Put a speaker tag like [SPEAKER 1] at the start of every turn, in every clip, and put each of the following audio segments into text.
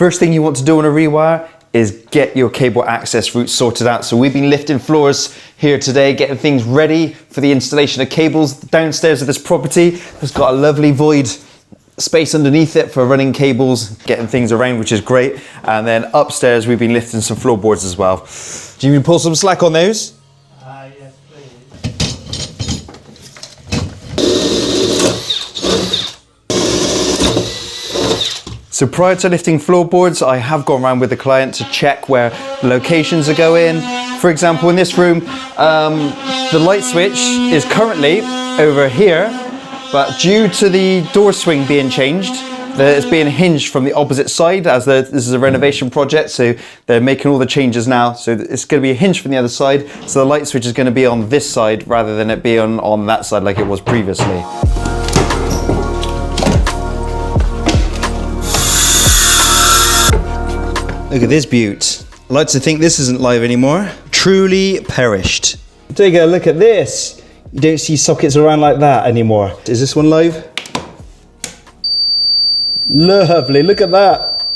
[SPEAKER 1] First thing you want to do on a rewire is get your cable access route sorted out. So we've been lifting floors here today, getting things ready for the installation of cables. Downstairs of this property has got a lovely void space underneath it for running cables, getting things around, which is great. And then upstairs, we've been lifting some floorboards as well. Do you need to pull some slack on those?
[SPEAKER 2] Yes, please.
[SPEAKER 1] So prior to lifting floorboards, I have gone around with the client to check where locations are going. For example, in this room, the light switch is currently over here, but due to the door swing being changed, it's being hinged from the opposite side as this is a renovation project, so they're making all the changes now. So it's going to be a hinge from the other side, so the light switch is going to be on this side rather than it be on that side like it was previously. Look at this beaut. I like to think this isn't live anymore. Truly perished. Take a look at this. You don't see sockets around like that anymore. Is this one live? Lovely, look at that.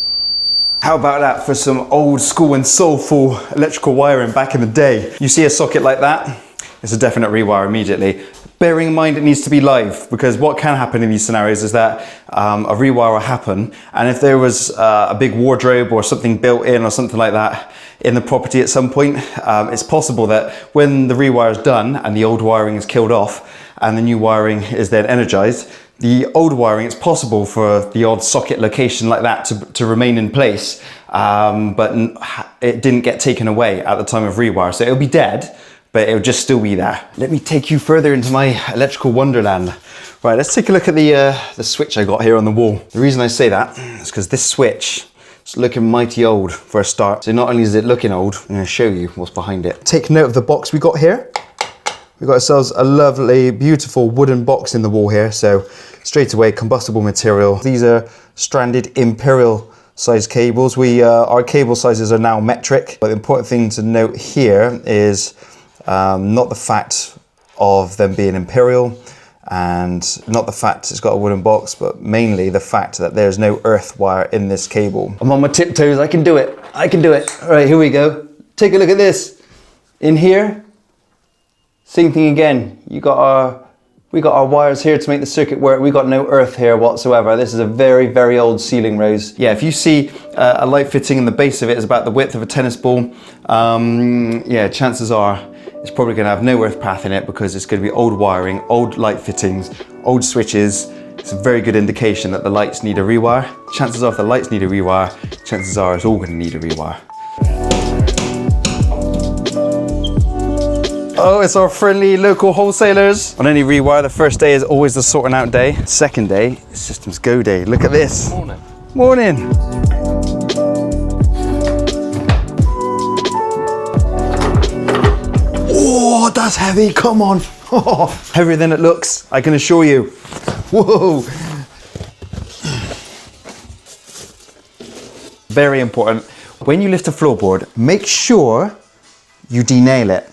[SPEAKER 1] How about that for some old school and soulful electrical wiring back in the day? You see a socket like that? It's a definite rewire immediately. Bearing in mind it needs to be live, because what can happen in these scenarios is that a rewire will happen, and if there was a big wardrobe or something built in or something like that in the property at some point, it's possible that when the rewire is done and the old wiring is killed off and the new wiring is then energized, the old wiring, it's possible for the odd socket location like that to remain in place, but it didn't get taken away at the time of rewire, so it'll be dead, but it'll just still be there. Let me take you further into my electrical wonderland. Right, let's take a look at the switch I got here on the wall. The reason I say that is because this switch is looking mighty old for a start. So not only is it looking old, I'm gonna show you what's behind it. Take note of the box we got here. We've got ourselves a lovely, beautiful wooden box in the wall here. So straight away, combustible material. These are stranded imperial size cables. Our cable sizes are now metric, but the important thing to note here is not the fact of them being imperial and not the fact it's got a wooden box, but mainly the fact that there's no earth wire in this cable. I'm on my tiptoes, I can do it. I can do it. All right, here we go. Take a look at this. In here, same thing again. We got our wires here to make the circuit work. We got no earth here whatsoever. This is a very, very old ceiling rose. Yeah, if you see a light fitting in the base of it is about the width of a tennis ball, yeah, chances are it's probably going to have no earth path in it because it's going to be old wiring, old light fittings, old switches. It's a very good indication that the lights need a rewire. Chances are if the lights need a rewire, chances are it's all going to need a rewire. Oh, it's our friendly local wholesalers. On any rewire, the first day is always the sorting out day. Second day is systems go day. Look at this. Morning. Morning. Oh, that's heavy, come on. Oh, heavier than it looks, I can assure you. Whoa. Very important. When you lift a floorboard, make sure you denail it,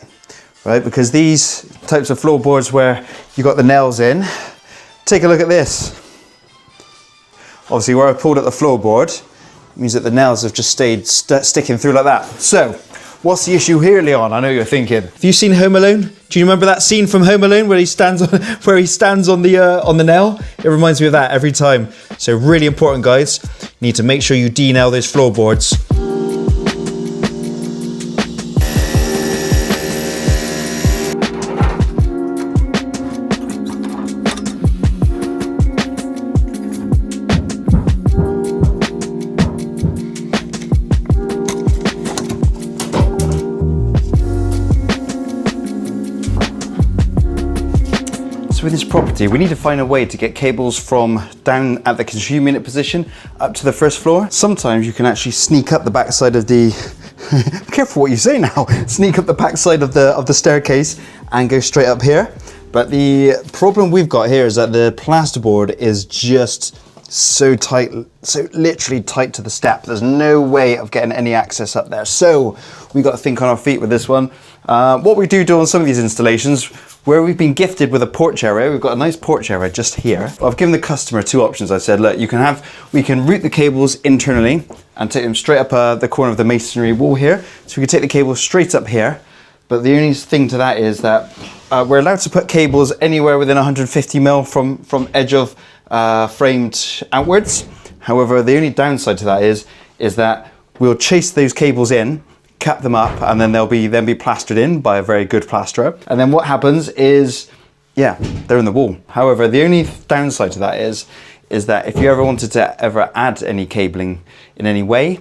[SPEAKER 1] right? Because these types of floorboards where you got the nails in, take a look at this. Obviously where I pulled at the floorboard, means that the nails have just stayed sticking through like that. So, what's the issue here, Leon? I know you're thinking. Have you seen Home Alone? Do you remember that scene from Home Alone where he stands on the nail? It reminds me of that every time. So really important, guys. You need to make sure you denail those floorboards. So with this property, we need to find a way to get cables from down at the consumer unit position up to the first floor. Sometimes you can actually sneak up the backside of the, be careful what you say now, sneak up the backside of the staircase and go straight up here. But the problem we've got here is that the plasterboard is just so tight, so literally tight to the step. There's no way of getting any access up there. So we got to think on our feet with this one. What we do on some of these installations, where we've been gifted with a porch area, we've got a nice porch area just here. I've given the customer two options. I said, look, we can route the cables internally and take them straight up the corner of the masonry wall here. So we can take the cables straight up here. But the only thing to that is that we're allowed to put cables anywhere within 150 mil from edge of framed outwards. However, the only downside to that is that we'll chase those cables in, cap them up, and then they'll be plastered in by a very good plasterer. And then what happens is, yeah, they're in the wall. However, the only downside to that is that if you ever wanted to add any cabling in any way,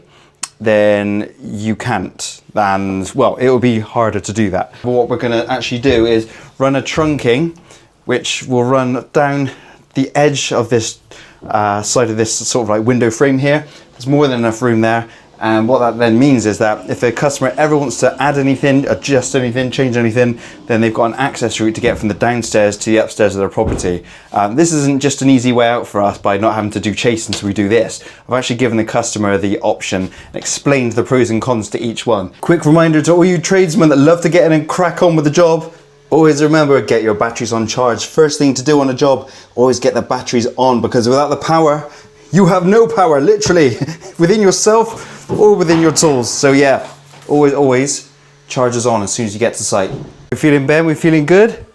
[SPEAKER 1] then you can't. And well, it will be harder to do that. But what we're going to actually do is run a trunking, which will run down the edge of this side of this sort of like window frame here. There's more than enough room there. And what that then means is that if a customer ever wants to add anything, adjust anything, change anything, then they've got an access route to get from the downstairs to the upstairs of their property. This isn't just an easy way out for us by not having to do chasing, so we do this. I've actually given the customer the option and explained the pros and cons to each one. Quick reminder to all you tradesmen that love to get in and crack on with the job. Always remember, get your batteries on charge. First thing to do on a job, always get the batteries on, because without the power, you have no power, literally, within yourself or within your tools. So yeah, always charges on as soon as you get to site. We feeling, Ben? We feeling good?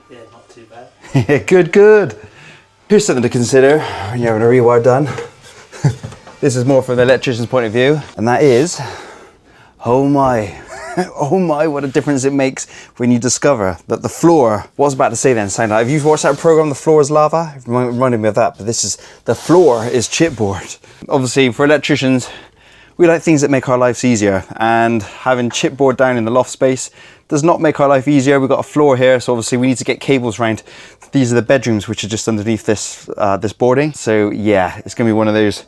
[SPEAKER 2] Yeah, not too bad.
[SPEAKER 1] Good. Here's something to consider when you're having a rewire done. This is more from the electrician's point of view, and that is, oh my. Oh my, what a difference it makes when you discover that the floor, what I was about to say then, sound like, have you watched that program, The Floor is Lava? It reminded me of that, but the floor is chipboard. Obviously, for electricians, we like things that make our lives easier, and having chipboard down in the loft space does not make our life easier. We've got a floor here, so obviously we need to get cables around. These are the bedrooms, which are just underneath this, this boarding. So yeah, it's gonna be one of those,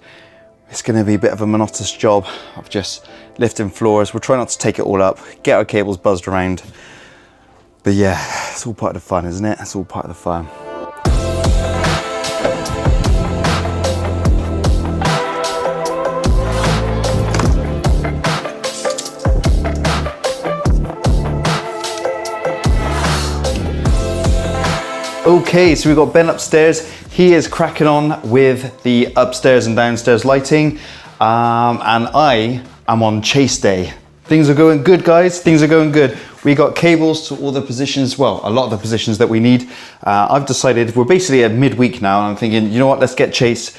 [SPEAKER 1] it's going to be a bit of a monotonous job of just lifting floors. We'll try not to take it all up, get our cables buzzed around. But yeah, it's all part of the fun, isn't it? It's all part of the fun. Okay, so we've got Ben upstairs. He is cracking on with the upstairs and downstairs lighting, and I am on chase day. Things are going good, guys. Things are going good. We got cables to all the positions, well, a lot of the positions that we need. I've decided we're basically at midweek now, and I'm thinking, you know what, let's get chasing.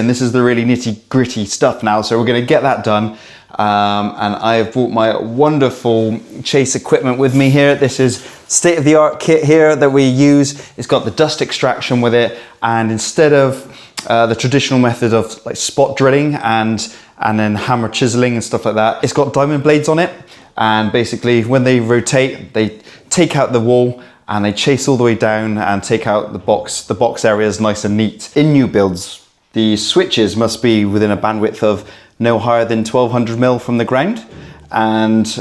[SPEAKER 1] This is the really nitty gritty stuff now, so we're going to get that done. And I have brought my wonderful chase equipment with me here. This is state-of-the-art kit here that we use. It's got the dust extraction with it, and instead of the traditional method of like spot drilling and then hammer chiseling and stuff like that, it's got diamond blades on it, and basically when they rotate, they take out the wall and they chase all the way down and take out the box areas nice and neat. In new builds, the switches must be within a bandwidth of no higher than 1200 mil from the ground and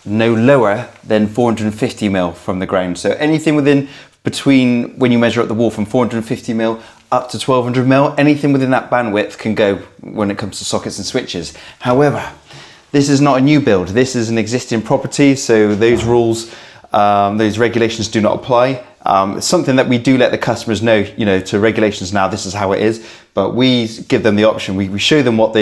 [SPEAKER 1] no lower than 450 mil from the ground. So anything between when you measure up the wall from 450 mil up to 1200 mil, anything within that bandwidth can go when it comes to sockets and switches. However, this is not a new build. This is an existing property, so those rules, those regulations do not apply. It's something that we do let the customers know, you know, to regulations now, this is how it is, but we give them the option. We show them what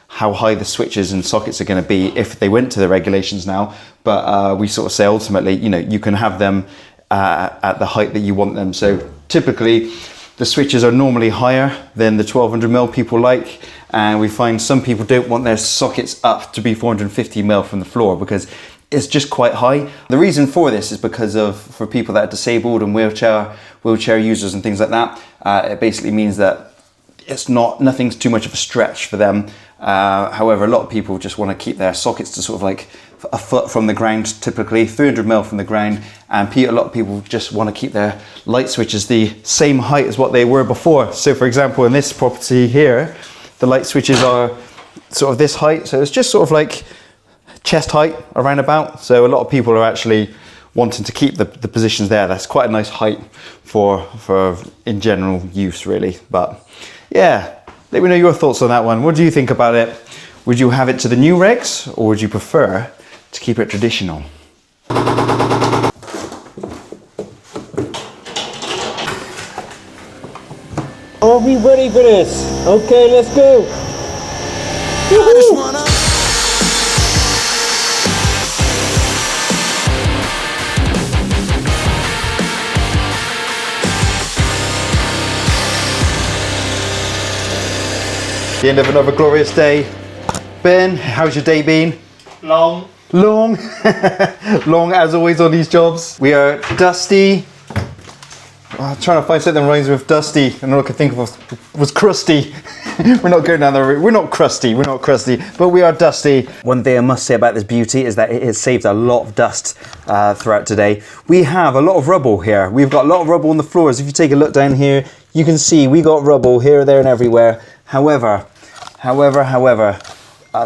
[SPEAKER 1] how high the switches and sockets are going to be if they went to the regulations now, but we sort of say ultimately, you know, you can have them at the height that you want them. So typically the switches are normally higher than the 1200 mil people like, and we find some people don't want their sockets up to be 450 mil from the floor because it's just quite high. The reason for this is because for people that are disabled and wheelchair users and things like that, it basically means that nothing's too much of a stretch for them. However, a lot of people just want to keep their sockets to sort of like a foot from the ground, typically 300 mil from the ground, and a lot of people just want to keep their light switches the same height as what they were before. So for example, in this property here, the light switches are sort of this height, so it's just sort of like chest height around about. So a lot of people are actually wanting to keep the positions there. That's quite a nice height for in general use really. But yeah, let me know your thoughts on that one. What do you think about it? Would you have it to the new regs, or would you prefer to keep it traditional?
[SPEAKER 3] Are we ready for this? Okay, let's go.
[SPEAKER 1] The end of another glorious day. Ben, how's your day been?
[SPEAKER 2] Long.
[SPEAKER 1] Long. Long as always on these jobs. We are dusty. I'm trying to find something that rhymes with dusty, and all I could think of was crusty. We're not going down the route. We're not crusty, but we are dusty. One thing I must say about this beauty is that it has saved a lot of dust throughout today. We have a lot of rubble here. We've got a lot of rubble on the floors. If you take a look down here, you can see we got rubble here, there, and everywhere. However,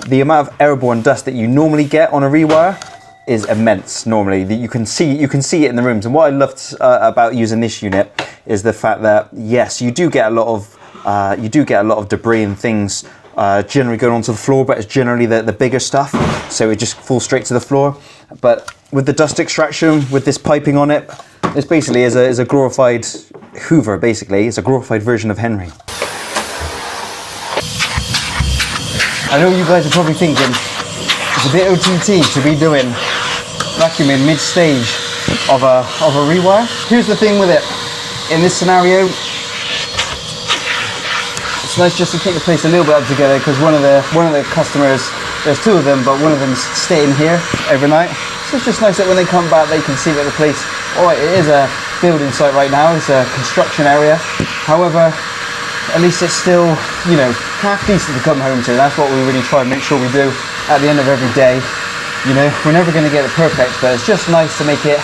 [SPEAKER 1] the amount of airborne dust that you normally get on a rewire is immense. Normally, that you can see it in the rooms. And what I loved about using this unit is the fact that yes, you do get a lot of debris and things generally going onto the floor, but it's generally the bigger stuff, so it just falls straight to the floor. But with the dust extraction, with this piping on it, this basically is a glorified Hoover. Basically, it's a glorified version of Henry. I know you guys are probably thinking, it's a bit OTT to be doing vacuuming mid-stage of a rewire. Here's the thing with it. In this scenario, it's nice just to keep the place a little bit up together, because one of the customers, there's two of them, but one of them's staying here overnight. So it's just nice that when they come back, they can see that the place, alright, it is a building site right now, it's a construction area. However, at least it's still, you know, half decent to come home to. That's what we really try and make sure we do at the end of every day. You know, we're never going to get it perfect, but it's just nice to make it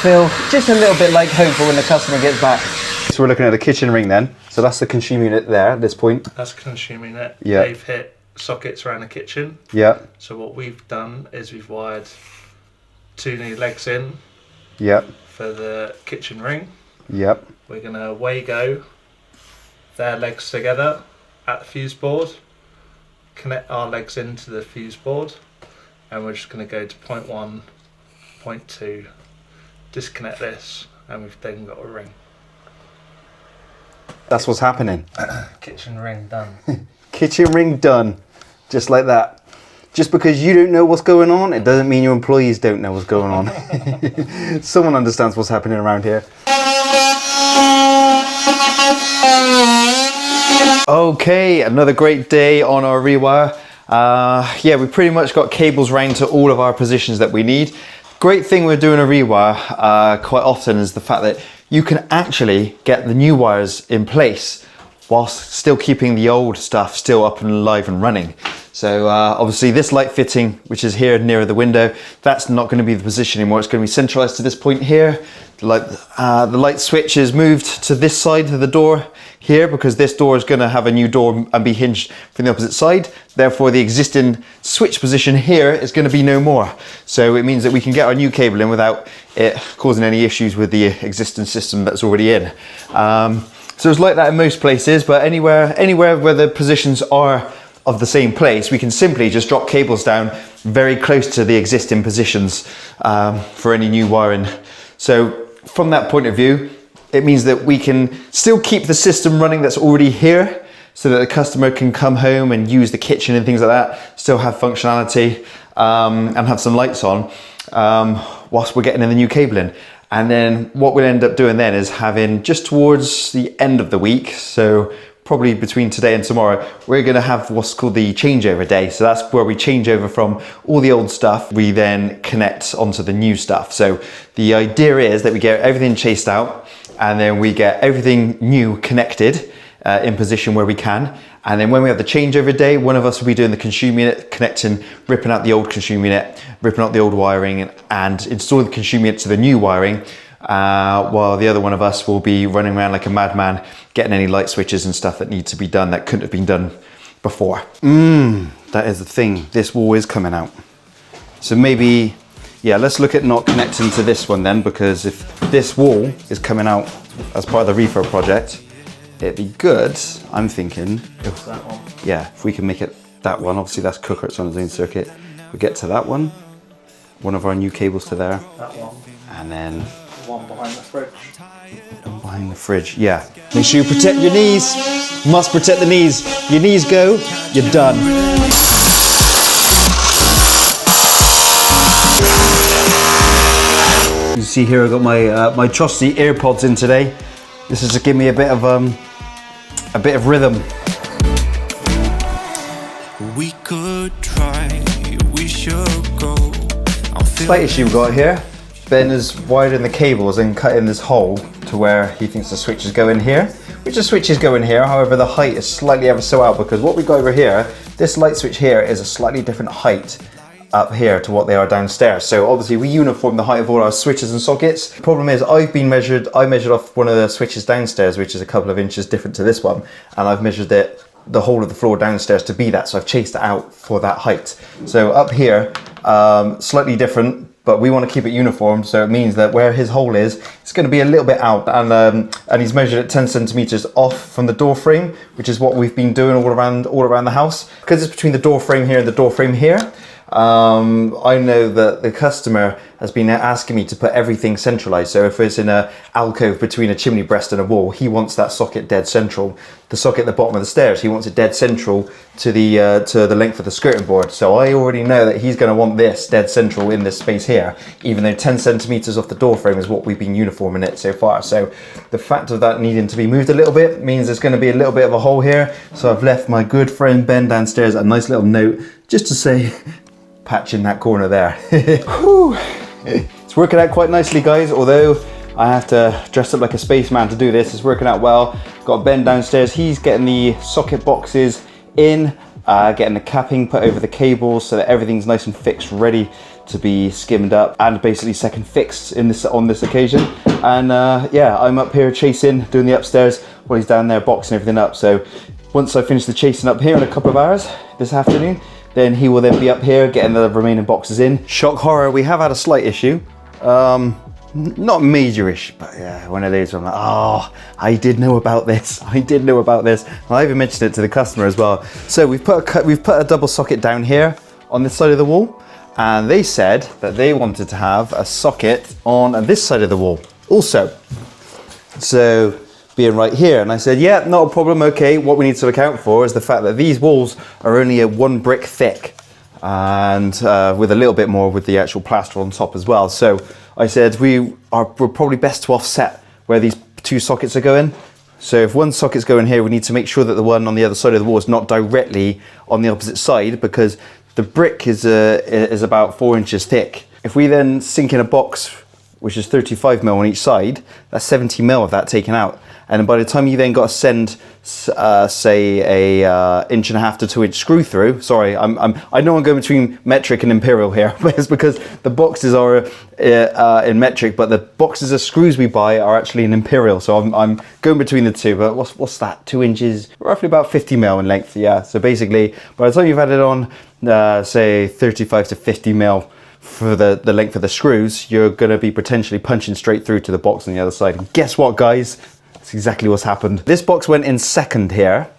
[SPEAKER 1] feel just a little bit like home for when the customer gets back. So we're looking at a kitchen ring then. So that's the consumer unit there at this point.
[SPEAKER 2] That's consumer unit.
[SPEAKER 1] Yeah.
[SPEAKER 2] They've hit sockets around the kitchen.
[SPEAKER 1] Yeah.
[SPEAKER 2] So what we've done is we've wired 2 new legs in.
[SPEAKER 1] Yep.
[SPEAKER 2] For the kitchen ring.
[SPEAKER 1] Yep.
[SPEAKER 2] We're going to Wago their legs together at the fuse board, connect our legs into the fuse board, and we're just going to go to point 1, point 2, disconnect this, and we've then got a ring.
[SPEAKER 1] That's what's happening.
[SPEAKER 2] Kitchen ring done.
[SPEAKER 1] Kitchen ring done. Just like that. Just because you don't know what's going on, it doesn't mean your employees don't know what's going on. Someone understands what's happening around here. Okay, another great day on our rewire. Yeah, we pretty much got cables round to all of our positions that we need. Great thing with doing a rewire quite often is the fact that you can actually get the new wires in place whilst still keeping the old stuff still up and alive and running. So obviously this light fitting, which is here nearer the window, that's not going to be the position anymore. It's going to be centralized to this point here. The light switch is moved to this side of the door here, because this door is going to have a new door and be hinged from the opposite side. Therefore, the existing switch position here is going to be no more. So it means that we can get our new cable in without it causing any issues with the existing system that's already in. So it's like that in most places, but anywhere where the positions are of the same place, we can simply just drop cables down very close to the existing positions for any new wiring. So from that point of view, it means that we can still keep the system running that's already here, so that the customer can come home and use the kitchen and things like that, still have functionality and have some lights on whilst we're getting in the new cable in. And then what we'll end up doing then is having, just towards the end of the week, so probably between today and tomorrow, we're going to have what's called the changeover day. So that's where we change over from all the old stuff, we then connect onto the new stuff. So the idea is that we get everything chased out, and then we get everything new connected in position where we can. And then when we have the changeover day, one of us will be doing the consumer unit, connecting, ripping out the old consumer unit, ripping out the old wiring, and installing the consumer unit to the new wiring, while the other one of us will be running around like a madman, getting any light switches and stuff that need to be done that couldn't have been done before. That is the thing. This wall is coming out. So maybe Yeah, let's look at not connecting to this one then, because if this wall is coming out as part of the refurb project, it'd be good, I'm thinking, if,
[SPEAKER 2] That one.
[SPEAKER 1] yeah, if we can make it that one. Obviously that's cooker, it's on its own circuit. We get to that one of our new cables to there,
[SPEAKER 2] That one.
[SPEAKER 1] and then
[SPEAKER 2] One behind the fridge.
[SPEAKER 1] behind the fridge, yeah. Make sure you protect your knees. Must protect the knees. Your knees go, you're done. You see here, I got my my trusty AirPods in today. This is to give me a bit of rhythm.
[SPEAKER 4] We could try, we should go.
[SPEAKER 1] Slight issue we've got here. Ben is wiring the cables and cutting this hole to where he thinks the switches go in here, which the switches go in here. However, the height is slightly ever so out, because what we got over here, this light switch here is a slightly different height up here to what they are downstairs. So obviously we uniform the height of all our switches and sockets. The problem is I measured off one of the switches downstairs, which is a couple of inches different to this one, and I've measured it the whole of the floor downstairs to be that, so I've chased it out for that height. So up here, slightly different, but we want to keep it uniform, so it means that where his hole is, it's going to be a little bit out, and he's measured it 10 centimeters off from the door frame, which is what we've been doing all around the house. Because it's between the door frame here and the door frame here, I know that the customer has been asking me to put everything centralized. So if it's in a alcove between a chimney breast and a wall, he wants that socket dead central. The socket at the bottom of the stairs, he wants it dead central to the length of the skirting board. So I already know that he's going to want this dead central in this space here, even though 10 centimeters off the door frame is what we've been uniforming it so far. So the fact of that needing to be moved a little bit means there's going to be a little bit of a hole here. So I've left my good friend Ben downstairs a nice little note just to say, patch in that corner there. It's working out quite nicely, guys, although I have to dress up like a spaceman to do this. It's working out well. Got Ben downstairs, he's getting the socket boxes in, getting the capping put over the cables so that everything's nice and fixed, ready to be skimmed up and basically second fixed on this occasion. And yeah, I'm up here chasing, doing the upstairs while he's down there boxing everything up. So once I finish the chasing up here in a couple of hours this afternoon, then he will then be up here getting the remaining boxes in. Shock horror, we have had a slight issue. Not major issue, but yeah, one of those where I'm like, oh, I did know about this. I did know about this. And I even mentioned it to the customer as well. So we've put a double socket down here on this side of the wall, and they said that they wanted to have a socket on this side of the wall also. So being right here, and I said, yeah, not a problem. Okay, what we need to account for is the fact that these walls are only a 1 brick thick, and with a little bit more with the actual plaster on top as well. So I said we're probably best to offset where these two sockets are going. So if one socket's going here, we need to make sure that the one on the other side of the wall is not directly on the opposite side, because the brick is about 4 inches thick. If we then sink in a box which is 35 mil on each side, that's 70 mil of that taken out. And by the time you then got to send, say, a 1.5 to 2 inch screw through. Sorry, I know I'm going between metric and imperial here, but it's because the boxes are in metric, but the boxes of screws we buy are actually in imperial. So I'm going between the two. But what's that? 2 inches, roughly about 50 mil in length. Yeah. So basically, by the time you've added on, say, 35 to 50 mil. For the length of the screws, you're going to be potentially punching straight through to the box on the other side. And guess what, guys? That's exactly what's happened. This box went in second here.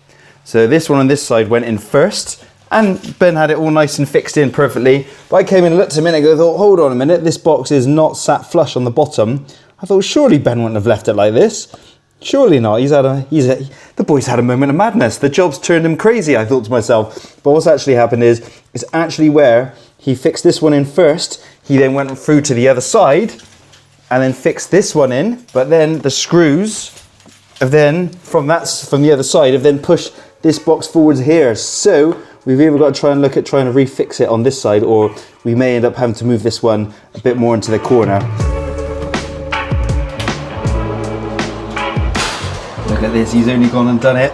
[SPEAKER 1] So this one on this side went in first. And Ben had it all nice and fixed in perfectly. But I came in and looked a minute ago and thought, hold on a minute, this box is not sat flush on the bottom. I thought, surely Ben wouldn't have left it like this. Surely not. The boy's had a moment of madness. The job's turned him crazy, I thought to myself. But what's actually happened is, it's actually where he fixed this one in first. He then went through to the other side and then fixed this one in. But then the screws have then, from the other side, have then pushed this box forwards here. So we've either got to try and look at trying to refix it on this side, or we may end up having to move this one a bit more into the corner. Look at this, he's only gone and done it.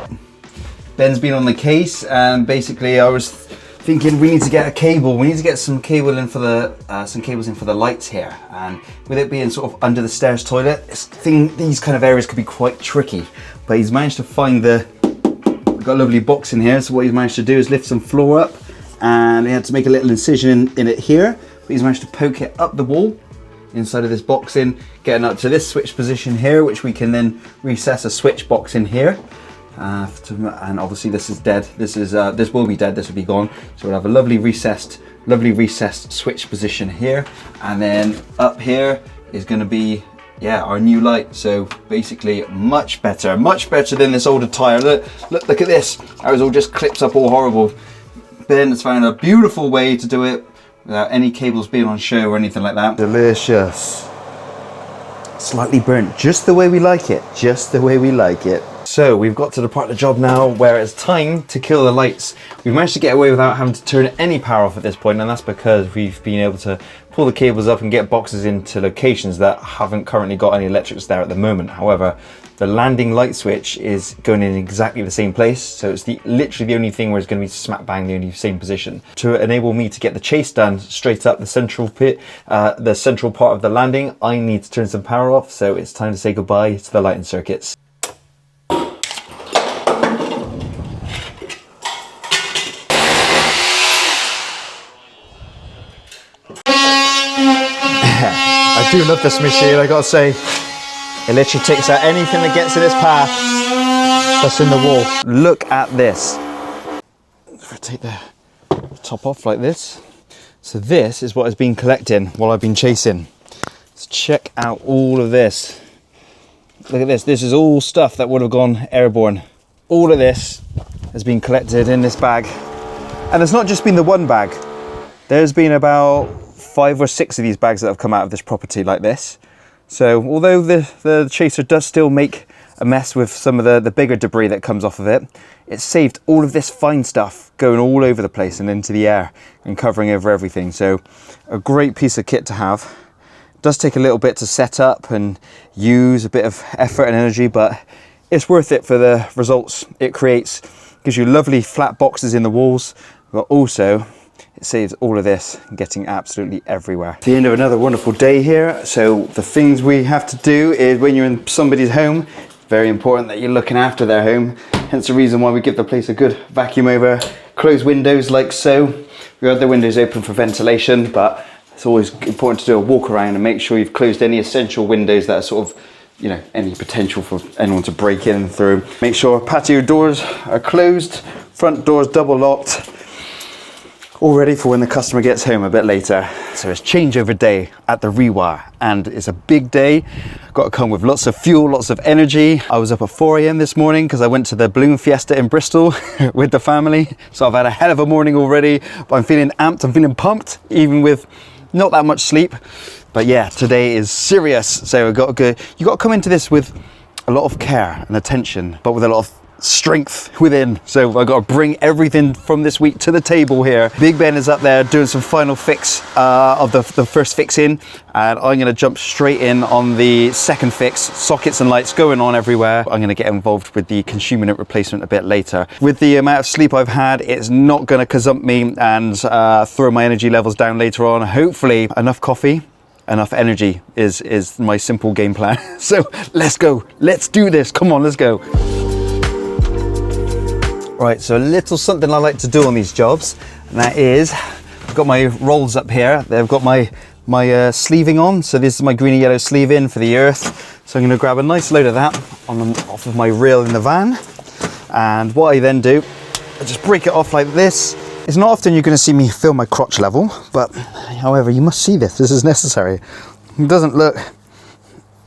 [SPEAKER 1] Ben's been on the case, and basically I was thinking we need to get a cable. We need to get some cable in for some cables in for the lights here. And with it being sort of under the stairs toilet, these kind of areas could be quite tricky. But he's managed to find we've got a lovely box in here. So what he's managed to do is lift some floor up, and he had to make a little incision in it here. but he's managed to poke it up the wall inside of this box in, getting up to this switch position here, which we can then recess a switch box in here. And obviously this is dead. This will be dead. This will be gone. So we'll have a lovely recessed switch position here, and then up here is going to be our new light. So basically much better than this older tire. Look at this. Ours all just clips up all horrible. Ben has found a beautiful way to do it without any cables being on show or anything like that. Delicious. Slightly burnt, just the way we like it. Just the way we like it. So we've got to the part of the job now where it's time to kill the lights. We've managed to get away without having to turn any power off at this point, and that's because we've been able to pull the cables up and get boxes into locations that haven't currently got any electrics there at the moment. However, the landing light switch is going in exactly the same place, so it's literally the only thing where it's going to be smack bang the only same position. To enable me to get the chase done straight up the central pit, the central part of the landing, I need to turn some power off, so it's time to say goodbye to the lighting circuits. I do love this machine, I gotta say. It literally takes out anything that gets in its path that's in the wall. Look at this. If I take the top off like this. So this is what has been collecting while I've been chasing. Let's check out all of this. Look at this. This is all stuff that would have gone airborne. All of this has been collected in this bag. And it's not just been the one bag. There's been about 5 or 6 of these bags that have come out of this property like this. So although the chaser does still make a mess with some of the bigger debris that comes off of it, it's saved all of this fine stuff going all over the place and into the air and covering over everything. So a great piece of kit to have. It does take a little bit to set up and use, a bit of effort and energy, but it's worth it for the results it creates. Gives you lovely flat boxes in the walls, but also it saves all of this getting absolutely everywhere. The end of another wonderful day here. So the things we have to do is when you're in somebody's home, very important that you're looking after their home. Hence the reason why we give the place a good vacuum over, close windows like so. We have the windows open for ventilation, but it's always important to do a walk around and make sure you've closed any essential windows that are sort of, you know, any potential for anyone to break in through. Make sure patio doors are closed, front doors double locked, all ready for when the customer gets home a bit later. So it's changeover day at the Rewire, and it's a big day. Got to come with lots of fuel, lots of energy. I was up at 4 a.m. this morning because I went to the balloon fiesta in Bristol with the family. So I've had a hell of a morning already, but I'm feeling amped, I'm feeling pumped, even with not that much sleep. But yeah, today is serious. So you got to come into this with a lot of care and attention, but with a lot of strength within. So I've got to bring everything from this week to the table here. Big Ben is up there doing some final fix of the first fix in, and I'm going to jump straight in on the second fix. Sockets and lights going on everywhere. I'm going to get involved with the consumer unit replacement a bit later. With the amount of sleep I've had, it's not going to kazump me and throw my energy levels down later on. Hopefully enough coffee, enough energy is my simple game plan. So let's go, let's do this, come on, let's go. Right, so a little something I like to do on these jobs, and that is, I've got my rolls up here. They've got my sleeving on, so this is my green and yellow sleeve in for the earth. So I'm going to grab a nice load of that off of my reel in the van, and what I then do, I just break it off like this. It's not often you're going to see me fill my crotch level, but however, you must see this. This is necessary. It doesn't look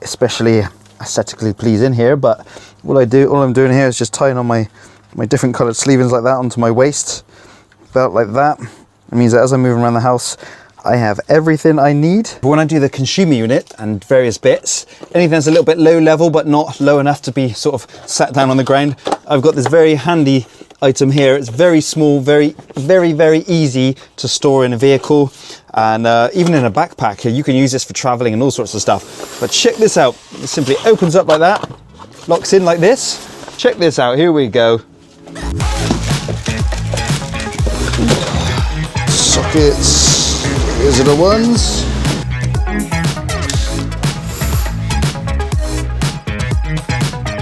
[SPEAKER 1] especially aesthetically pleasing here, but all I'm doing here is just tying on my different coloured sleevings like that onto my waist belt like that. It means that as I'm moving around the house, I have everything I need. But when I do the consumer unit and various bits, anything that's a little bit low level but not low enough to be sort of sat down on the ground, I've got this very handy item here. It's very small, very easy to store in a vehicle, and even in a backpack. You can use this for traveling and all sorts of stuff. But check this out. It simply opens up like that, locks in like this. Check this out, here we go. Sockets, these are the ones.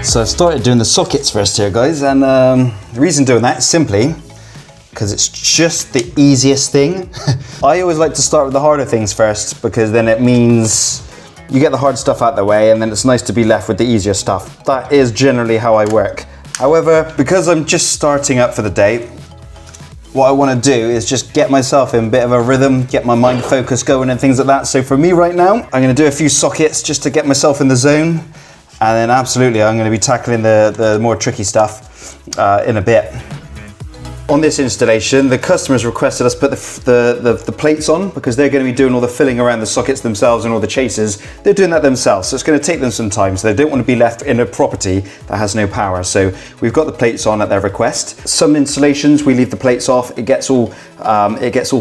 [SPEAKER 1] So I've started doing the sockets first here, guys, and the reason doing that is simply because it's just the easiest thing. I always like to start with the harder things first, because then it means you get the hard stuff out of the way, and then it's nice to be left with the easier stuff. That is generally how I work. However, because I'm just starting up for the day, what I want to do is just get myself in a bit of a rhythm, get my mind focus going and things like that. So for me right now, I'm going to do a few sockets just to get myself in the zone. And then absolutely, I'm going to be tackling the more tricky stuff in a bit. On this installation, the customers requested us put the plates on, because they're going to be doing all the filling around the sockets themselves and all the chases. They're doing that themselves, so it's going to take them some time. So they don't want to be left in a property that has no power. So we've got the plates on at their request. Some installations we leave the plates off. It gets all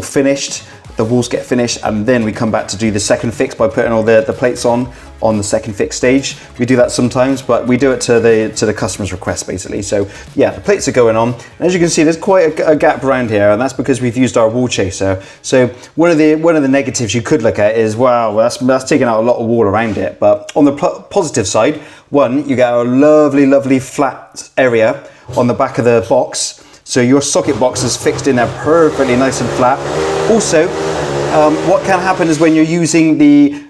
[SPEAKER 1] finished. The walls get finished, and then we come back to do the second fix by putting all the plates on the second fix stage. We do that sometimes, but we do it to the customer's request, basically. So yeah, the plates are going on. And as you can see, there's quite a gap around here, and that's because we've used our wall chaser. So one of the negatives you could look at is, wow, that's taking out a lot of wall around it. But on the positive side, one, you get a lovely flat area on the back of the box. So your socket box is fixed in there perfectly nice and flat. Also, what can happen is when you're using the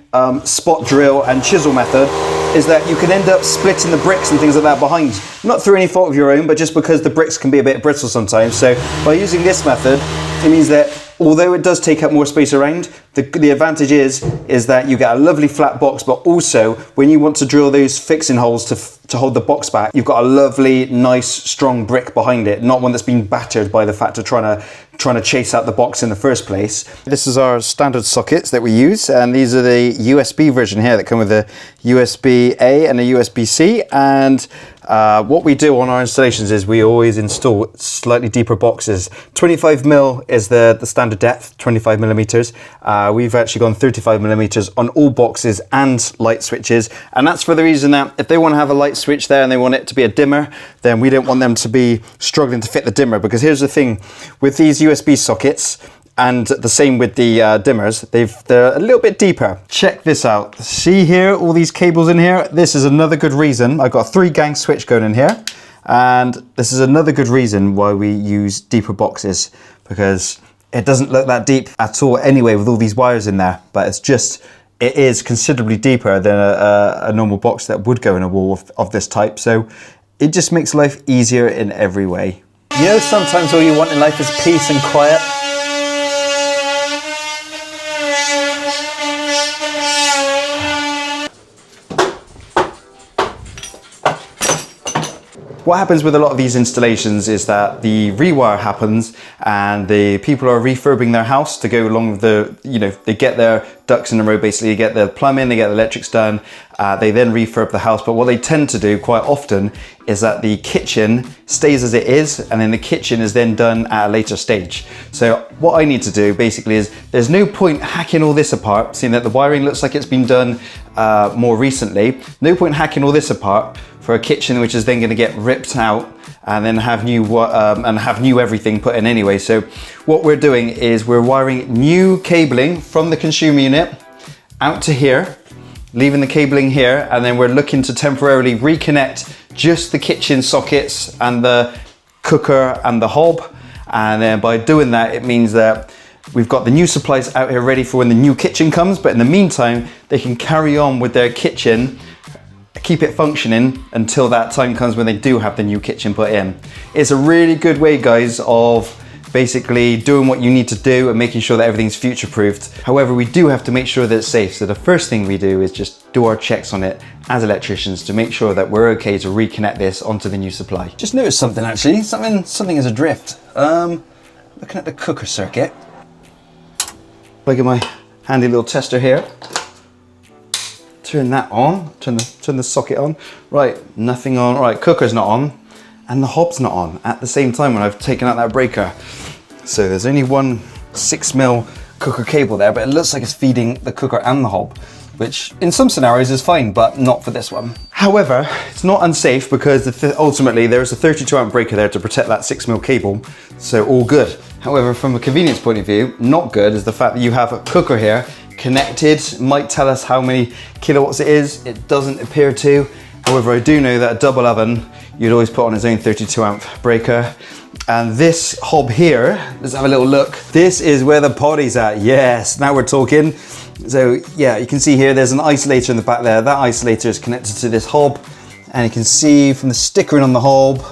[SPEAKER 1] spot drill and chisel method, is that you can end up splitting the bricks and things like that behind. Not through any fault of your own, but just because the bricks can be a bit brittle sometimes. So by using this method, it means that although it does take up more space around, the advantage is that you get a lovely flat box, but also when you want to drill those fixing holes to hold the box back, you've got a lovely, nice, strong brick behind it, not one that's been battered by the fact of trying to chase out the box in the first place. This is our standard sockets that we use, and these are the USB version here that come with a USB-A and a USB-C. And what we do on our installations is we always install slightly deeper boxes. 25mm is the standard depth, 25 millimeters. We've actually gone 35 millimeters on all boxes and light switches, and that's for the reason that if they want to have a light switch there and they want it to be a dimmer, then we don't want them to be struggling to fit the dimmer. Because here's the thing with these USB sockets, and the same with the dimmers, they're a little bit deeper. Check this out. See here, all these cables in here? This is another good reason. I've got a 3-gang switch going in here, and this is another good reason why we use deeper boxes, because it doesn't look that deep at all anyway with all these wires in there, but it is considerably deeper than a normal box that would go in a wall of this type. So it just makes life easier in every way. You know, sometimes all you want in life is peace and quiet. What happens with a lot of these installations is that the rewire happens and the people are refurbing their house to go along with they get their ducks in a row, basically. They get the plumbing, they get the electrics done, they then refurb the house. But what they tend to do quite often is that the kitchen stays as it is, and then the kitchen is then done at a later stage. So what I need to do basically is, there's no point hacking all this apart, seeing that the wiring looks like it's been done more recently. No point hacking all this apart for a kitchen which is then going to get ripped out and then have new everything put in anyway. So what we're doing is we're wiring new cabling from the consumer unit out to here, leaving the cabling here, and then we're looking to temporarily reconnect just the kitchen sockets and the cooker and the hob. And then by doing that, it means that we've got the new supplies out here ready for when the new kitchen comes, but in the meantime, they can carry on with their kitchen, keep it functioning until that time comes when they do have the new kitchen put in. It's a really good way, guys, of basically doing what you need to do and making sure that everything's future-proofed. However, we do have to make sure that it's safe. So the first thing we do is just do our checks on it as electricians to make sure that we're okay to reconnect this onto the new supply. Just noticed something actually, something is adrift. Looking at the cooker circuit. Look at my handy little tester here. Turn that on, turn the socket on. Right, nothing on. Right, cooker's not on, and the hob's not on at the same time when I've taken out that breaker. So there's only one 6mm cooker cable there, but it looks like it's feeding the cooker and the hob, which in some scenarios is fine, but not for this one. However, it's not unsafe because ultimately there is a 32 amp breaker there to protect that 6mm cable, so all good. However, from a convenience point of view, not good is the fact that you have a cooker here connected, might tell us how many kilowatts it is, it doesn't appear to, However, I do know that a double oven, you'd always put on its own 32 amp breaker. And this hob here, let's have a little look. This is where the potty's at. Yes, now we're talking. So yeah, you can see here, there's an isolator in the back there. That isolator is connected to this hob. And you can see from the stickering on the hob,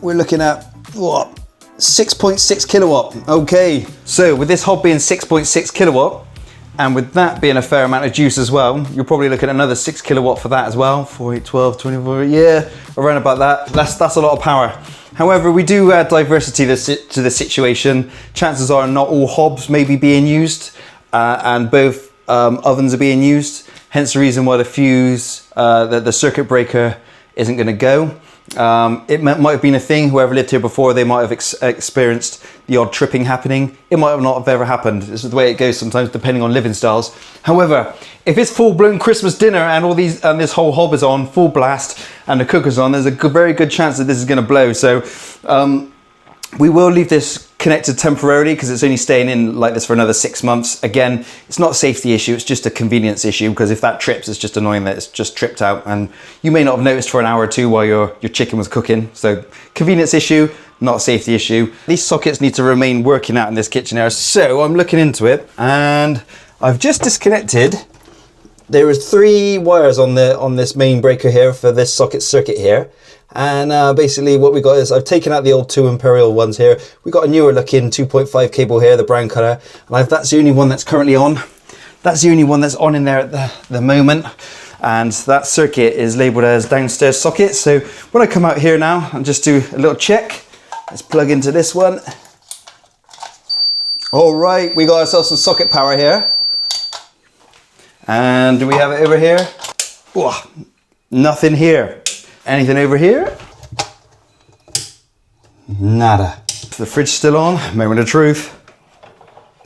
[SPEAKER 1] we're looking at what? 6.6 kilowatt. Okay, so with this hob being 6.6 kilowatt, and with that being a fair amount of juice as well, you're probably looking at another 6 kilowatt for that as well. 4, 8, 12, 24, yeah, around about that. That's a lot of power. However, we do add diversity to the situation. Chances are not all hobs may be being used, and both ovens are being used. Hence the reason why the fuse, the circuit breaker isn't going to go. It might have been a thing, whoever lived here before, they might have experienced the odd tripping happening. It might not have ever happened. This is the way it goes sometimes, depending on living styles. However, if it's full-blown Christmas dinner and this whole hob is on full blast and the cooker's on, there's a very good chance that this is going to blow. So we will leave this connected temporarily because it's only staying in like this for another 6 months. Again, it's not a safety issue, it's just a convenience issue, because if that trips, it's just annoying that it's just tripped out, and you may not have noticed for an hour or two while your chicken was cooking. So convenience issue, not a safety issue. These sockets need to remain working out in this kitchen area. So I'm looking into it and I've just disconnected. There is 3 wires on this main breaker here for this socket circuit here. And basically what we got is I've taken out the old 2 Imperial ones here. We got a newer looking 2.5 cable here, the brown color. And that's the only one that's currently on. That's the only one that's on in there at the moment. And that circuit is labeled as downstairs socket. So when I come out here now and just do a little check, let's plug into this one. All right, we got ourselves some socket power here. And do we have it over here? Oh, nothing here. Anything over here? Nada. The fridge still on, moment of truth.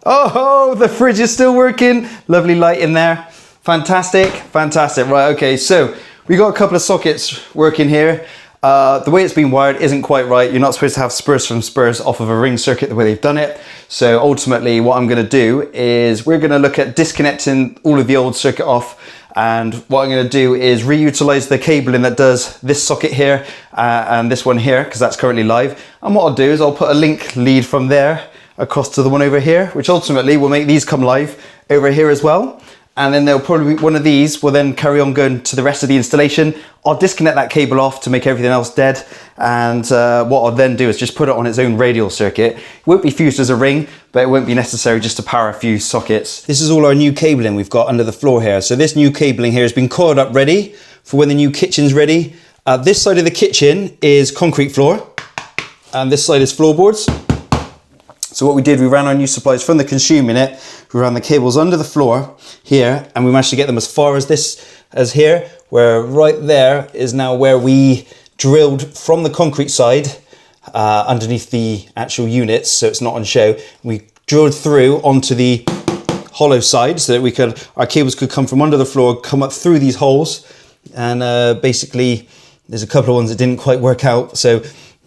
[SPEAKER 1] Oh, the fridge is still working. Lovely light in there. Fantastic, fantastic. Right, okay, so we got a couple of sockets working here. The way it's been wired isn't quite right. You're not supposed to have spurs from spurs off of a ring circuit the way they've done it. So ultimately what I'm gonna do is we're gonna look at disconnecting all of the old circuit off, and what I'm gonna do is reutilize the cabling that does this socket here and this one here, because that's currently live. And what I'll do is I'll put a link lead from there across to the one over here, which ultimately will make these come live over here as well. And then there'll probably be one of these will then carry on going to the rest of the installation. I'll disconnect that cable off to make everything else dead. And what I'll then do is just put it on its own radial circuit. It won't be fused as a ring, but it won't be necessary just to power a few sockets. This is all our new cabling we've got under the floor here. So this new cabling here has been coiled up ready for when the new kitchen's ready. This side of the kitchen is concrete floor, and this side is floorboards. So what we did, we ran our new supplies from the consume unit, we ran the cables under the floor here, and we managed to get them as far as here, where right there is now where we drilled from the concrete side underneath the actual units, so it's not on show. We drilled through onto the hollow side so that our cables could come from under the floor, come up through these holes, and basically there's a couple of ones that didn't quite work out, so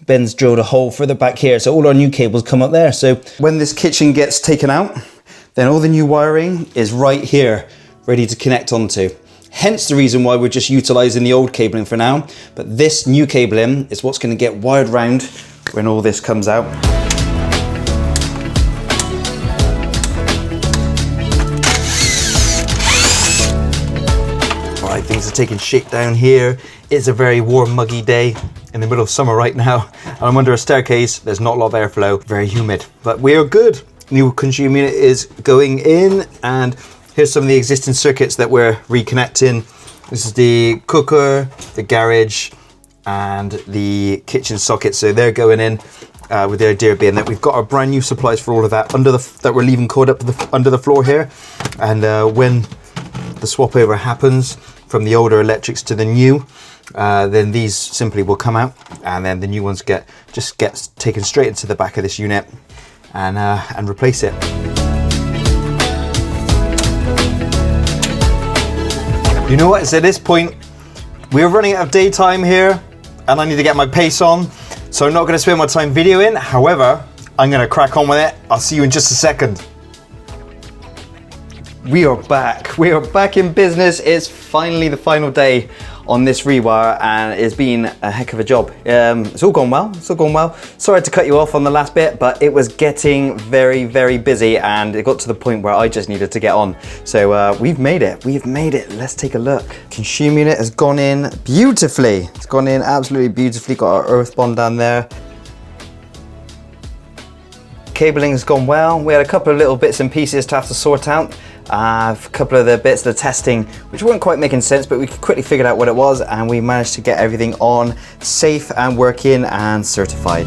[SPEAKER 1] Ben's drilled a hole further back here, so all our new cables come up there. So when this kitchen gets taken out, then all the new wiring is right here, ready to connect onto. Hence the reason why we're just utilizing the old cabling for now, but this new cabling is what's going to get wired round when all this comes out. All right, things are taking shape down here. It's a very warm, muggy day in the middle of summer right now, and I'm under a staircase. There's not a lot of airflow, very humid, but we are good. New consume unit is going in, and here's some of the existing circuits that we're reconnecting. This is the cooker, the garage, and the kitchen socket. So they're going in with the idea being that we've got our brand new supplies for all of that that we're leaving coiled up under the floor here. And when the swap over happens from the older electrics to the new, then these simply will come out, and then the new ones just gets taken straight into the back of this unit and replace it. You know what? It's at this point we're running out of daytime here, and I need to get my pace on, so I'm not going to spend my time videoing. However, I'm going to crack on with it. I'll see you in just a second. We are back. We are back in business. It's finally the final day on this rewire, and it's been a heck of a job. It's all gone well, it's all gone well. Sorry to cut you off on the last bit, but it was getting very, very busy, and it got to the point where I just needed to get on. So we've made it, Let's take a look. Consume unit has gone in beautifully. It's gone in absolutely beautifully. Got our earth bond down there. Cabling has gone well. We had a couple of little bits and pieces to have to sort out. A couple of the bits of the testing which weren't quite making sense, but we quickly figured out what it was, and we managed to get everything on safe and working and certified.